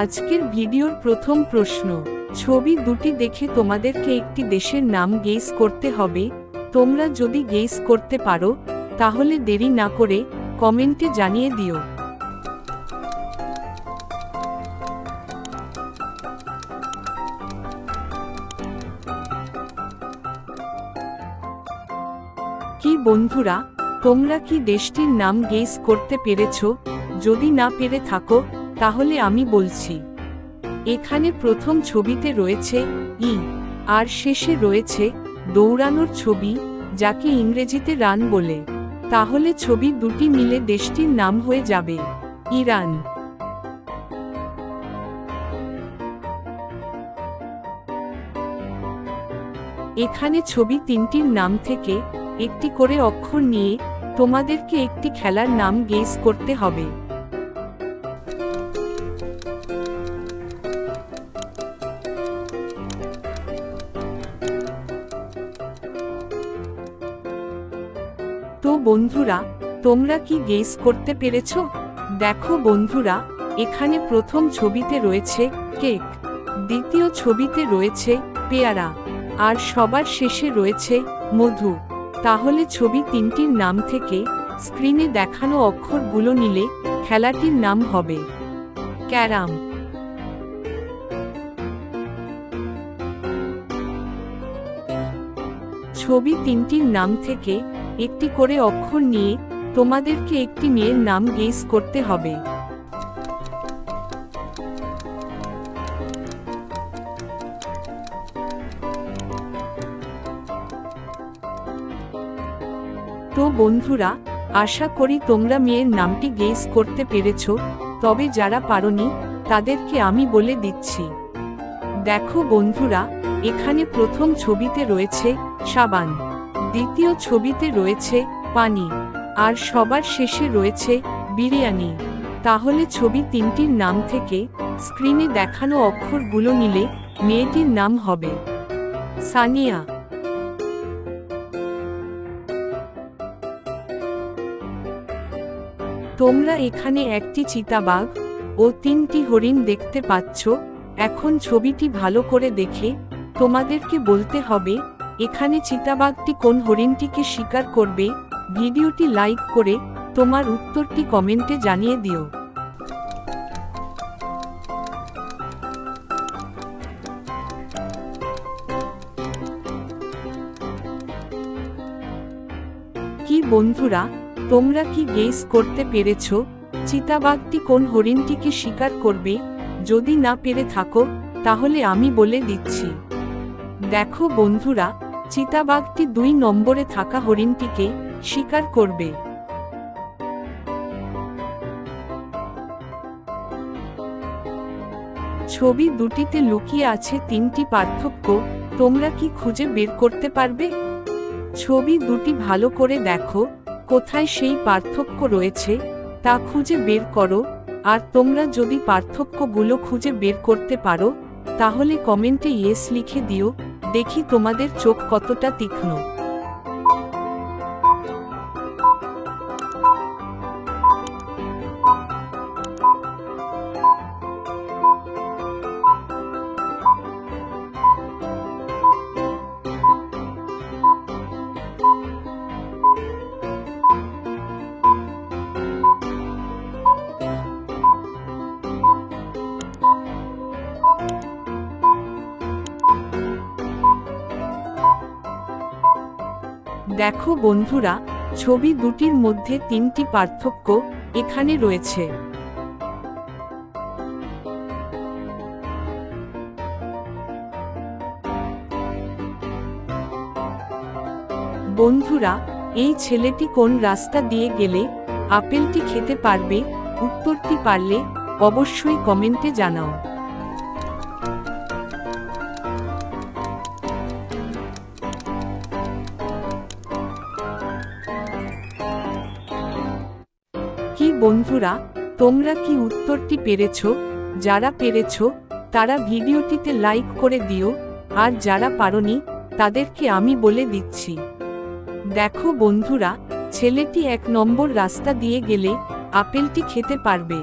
আজকের ভিডিওর প্রথম প্রশ্ন, ছবি দুটি দেখে তোমাদেরকে একটি দেশের নাম গেস করতে হবে। তোমরা যদি গেস করতে পারো তাহলে দেরি না করে কমেন্টে জানিয়ে দিও। কি বন্ধুরা, তোমরা কি দেশটির নাম গেস করতে পেরেছো? যদি না পেরে থাকো তাহলে আমি বলছি। এখানে প্রথম ছবিতে রয়েছে ই, আর শেষে রয়েছে দৌড়ানোর ছবি, যাকে ইংরেজিতে রান বলে। তাহলে ছবি দুটি মিলে দেশটির নাম হয়ে যাবে ইরান। এখানে ছবি তিনটির নাম থেকে একটি করে অক্ষর নিয়ে তোমাদেরকে একটি খেলার নাম গেস করতে হবে। তো বন্ধুরা, তোমরা কি গেস করতে পেরেছো? দেখো বন্ধুরা, এখানে প্রথম ছবিতে রয়েছে কেক, দ্বিতীয় ছবিতে রয়েছে পেয়ারা, আর সবার শেষে রয়েছে মধু। তাহলে ছবি তিনটির নাম থেকে স্ক্রিনে দেখানো অক্ষরগুলো নিলে খেলাটির নাম হবে ক্যারাম। ছবি তিনটির নাম থেকে একটি করে অক্ষর নিয়ে তোমাদেরকে একটি মেয়ের নাম গেস করতে হবে। তো বন্ধুরা, আশা করি তোমরা মেয়ের নামটি গেস করতে পেরেছো। তবে যারা পারোনি তাদেরকে আমি বলে দিচ্ছি। দেখো বন্ধুরা, এখানে প্রথম ছবিতে রয়েছে সাবান, দ্বিতীয় ছবিতে রয়েছে পানি, আর সবার শেষে রয়েছে বিরিয়ানি। তাহলে ছবি তিনটির নাম থেকে স্ক্রিনে দেখানো অক্ষরগুলো নিলে মেয়েটির নাম হবে সানিয়া। তোমরা এখানে একটি চিতাবাঘ ও তিনটি হরিণ দেখতে পাচ্ছ। এখন ছবিটি ভালো করে দেখে তোমাদেরকে বলতে হবে এখানে চিতাবাঘটি কোন হরিণটিকে শিকার করবে। ভিডিওটি লাইক করে তোমার উত্তরটি কমেন্টে জানিয়ে দিও। কি বন্ধুরা, তোমরা কি গেস করতে পেরেছো চিতাবাঘটি কোন হরিণটিকে শিকার করবে? যদি না পেরে থাকো তাহলে আমি বলে দিচ্ছি। দেখো বন্ধুরা, চিতাবাঘটি 2 নম্বরে থাকা হরিণটিকে শিকার করবে। ছবি দুটিতে লুকিয়ে আছে তিনটি পার্থক্য। তোমরা কি খুঁজে বের করতে পারবে? ছবি দুটি ভালো করে দেখো, কোথায় সেই পার্থক্য রয়েছে তা খুঁজে বের করো। আর তোমরা যদি পার্থক্যগুলো খুঁজে বের করতে পারো তাহলে কমেন্টে ইয়েস লিখে দিও। দেখি তোমাদের চোখ কতটা তীক্ষ্ণ। দেখো বন্ধুরা, ছবি দুটির মধ্যে তিনটি পার্থক্য এখানে রয়েছে। বন্ধুরা, এই ছেলেটি কোন রাস্তা দিয়ে গেলে আপেলটি খেতে পারবে? উত্তরটি পারলে অবশ্যই কমেন্টে জানাও। কি বন্ধুরা, তোমরা কি উত্তরটি পেরেছো? যারা পেরেছো তারা ভিডিওটিতে লাইক করে দিও, আর যারা পারোনি তাদেরকে আমি বলে দিচ্ছি। দেখো বন্ধুরা, ছেলেটি 1 নম্বর রাস্তা দিয়ে গেলে আপেলটি খেতে পারবে।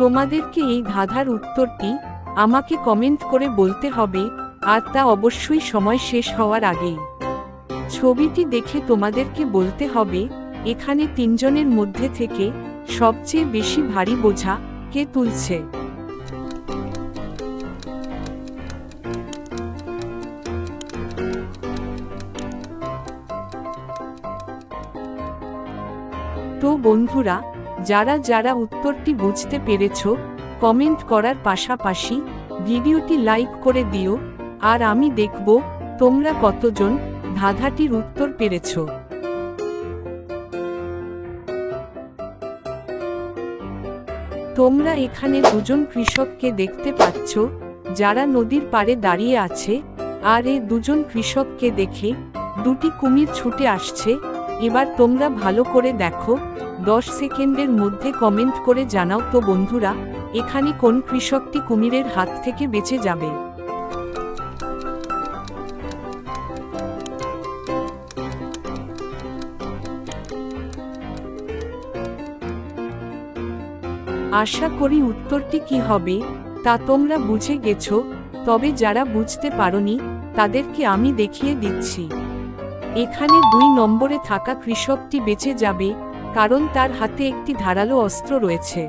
তোমাদেরকে এই ধাঁধার উত্তরটি আমাকে কমেন্ট করে বলতে হবে, আর তা অবশ্যই সময় শেষ হওয়ার আগেই। ছবিটি দেখে তোমাদেরকে বলতে হবে এখানে তিনজনের মধ্যে থেকে সবচেয়ে বেশি ভারী বোঝা কে তুলছে। তো বন্ধুরা, যারা যারা উত্তরটি বুঝতে পেরেছো কমেন্ট করার পাশাপাশি ভিডিওটি লাইক করে দিও, আর আমি দেখব তোমরা কতজন ধাঁধাটির উত্তর পেরেছো। তোমরা এখানে দুজন কৃষককে দেখতে পাচ্ছ যারা নদীর পাড়ে দাঁড়িয়ে আছে, আর এই দুজন কৃষককে দেখে দুটি কুমির ছুটে আসছে। এবার তোমরা ভালো করে দেখো, 10 সেকেন্ডের মধ্যে কমেন্ট করে জানাও তো বন্ধুরা, এখানে কোন কৃষকটি কুমিরের হাত থেকে বেঁচে যাবে। আশা করি উত্তরটি কি হবে তা তোমরা বুঝে গেছো, তবে যারা বুঝতে পারোনি তাদেরকে আমি দেখিয়ে দিচ্ছি। এখানে 2 নম্বরে থাকা কৃষকটি বেঁচে যাবে, কারণ তার হাতে একটি ধারালো অস্ত্র রয়েছে।